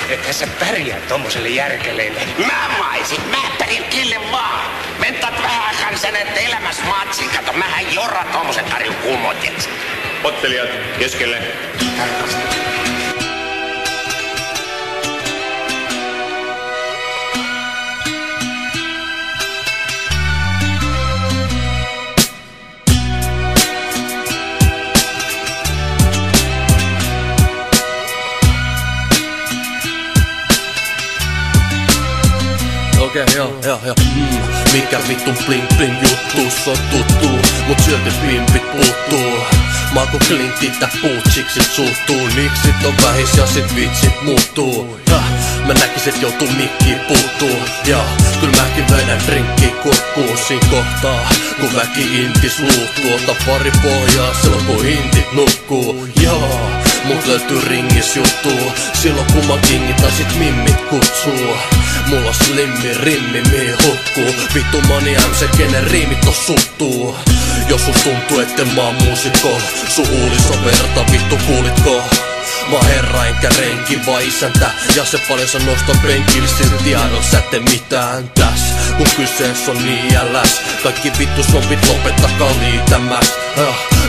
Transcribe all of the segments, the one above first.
että sä pärjää tommoselle järkeleille. Mä vaisin, mä perin kille vaan. Mentat vähän kansan, että elämäs matsin. Kato, mähän jorra tommosen tarjun kuumotjets. Ottelijat keskelle. Tarkasti. Joo. Mikä vitun bling bling juttu, se on tuttu, mut silti pimpit puuttuu. Mä oon ku Clintti, tää puutsiksit suuttuu, niksit on vähis ja sit vitsit muuttuu. Mä näkis et joutuu mikkiin puuttuu, ja kyl mäkin vedän drinkkiin kurkkuun siinä kohtaa, kun väki intis luuttuu. Ota pari pohjaa silloin kun intit nukkuu, joo. Mut löytyy ringis juttuu, silloin kun mä kingitan sit mimmit kutsuu. Mulla on slimmi rimmi mihin hukkuu, vittu moni MC kenen riimit tos suttuu. Jos sus tuntuu etten mä oon muusikko, sun huulis on verta, vittu kuulitko? Mä oon herra enkä renki vaan isäntä, ja se paljon sä nostan penkille, silti tiedolla sä ette mitään täs. Kun kyseessä on niin äläs, kaikki vittu zombit lopettakaa liitämäs.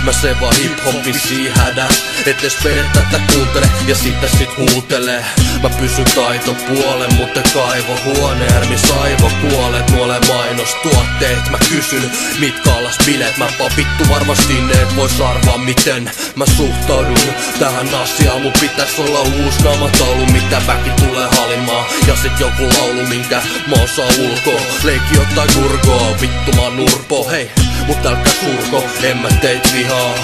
Mä se vaan hip-hopin hädäs, et edes tätä kuuntele ja sitä sit huutele. Mä pysyn taitopuolen, mutta kaivohuoneen, missä aivokuolet nuole mainostuotteet. Mä kysyn, mitkä alas bileet, mä vittu varmasti ne et vois arvaa miten mä suhtaudun tähän asiaan. Mun pitäis olla uusi naamataulu, mitä väki tulee halimaan, ja sit joku laulu, minkä mä osaan ulkoa. Leikki jotain kurgoa, vittu mä oon nurpo, hei, mut älkää surko, en mä teit vihaa.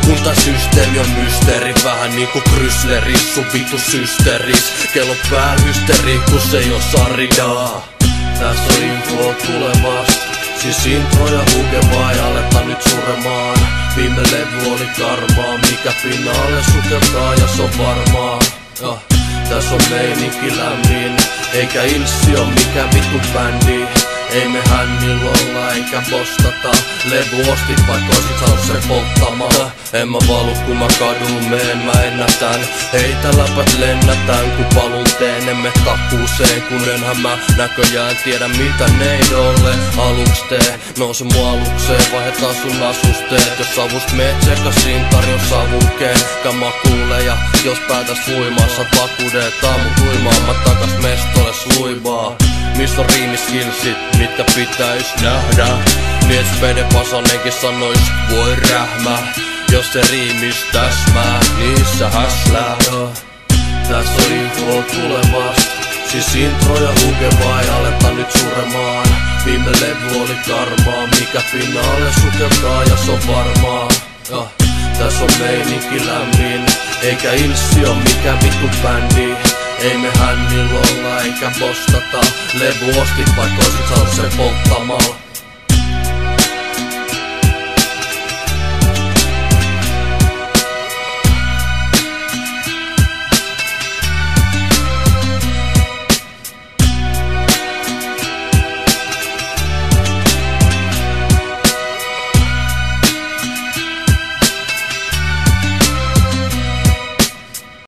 Kun tää systeemi on mysteeri, vähän niinku Chrysleris, sun vittu systeeris. Kello pääl hysteri, kun se ei oo sarjaa. Tässä on info tulevast, siis intro ja huke vai aletaan nyt suremaan. Viime levy oli karmaa, mikä pinnalle sukeltaa ja se on varmaa. Tässä on meininki lämmin, eikä Ilssi oo mikään vittu bändi. Ei me hännillä olla eikä postata, levy ostit vaikka oisit saanut sen polttamaan. En mä valu kun mä kadun meen, mä ennätän. Heitä läpät lennätän kun palun teen, emme takkuuseen. Kun enhän mä näköjään tiedä mitä neidolle aluks tee. Nouse mun alukseen, vaihdetaan sun asusteet. Jos savust meet sekasin, tarjon savukkeen. Kama kuulee ja jos päätäs uimaan, saat vakuudet aamut uimaan. Mä takas mestolle sluibaa. Missä on riimiskillsit, mitkä pitäis nähdä. Niin et Spede Pasanenkin sanois voi rähmä. Jos se riimis täsmää, niissä häslää. Tässä on info tulevast, siis intro ja huke vai aletaan nyt suremaan. Viime levy oli karmaa, mikä pinnalle sukeltaa ja se on varmaa. Tässä on meininki lämmin, eikä Ilssi oo mikään vittu bändi. Ei me hännillä olla eikä postata, levy ostit vaikka oisit saanut sen polttamaan.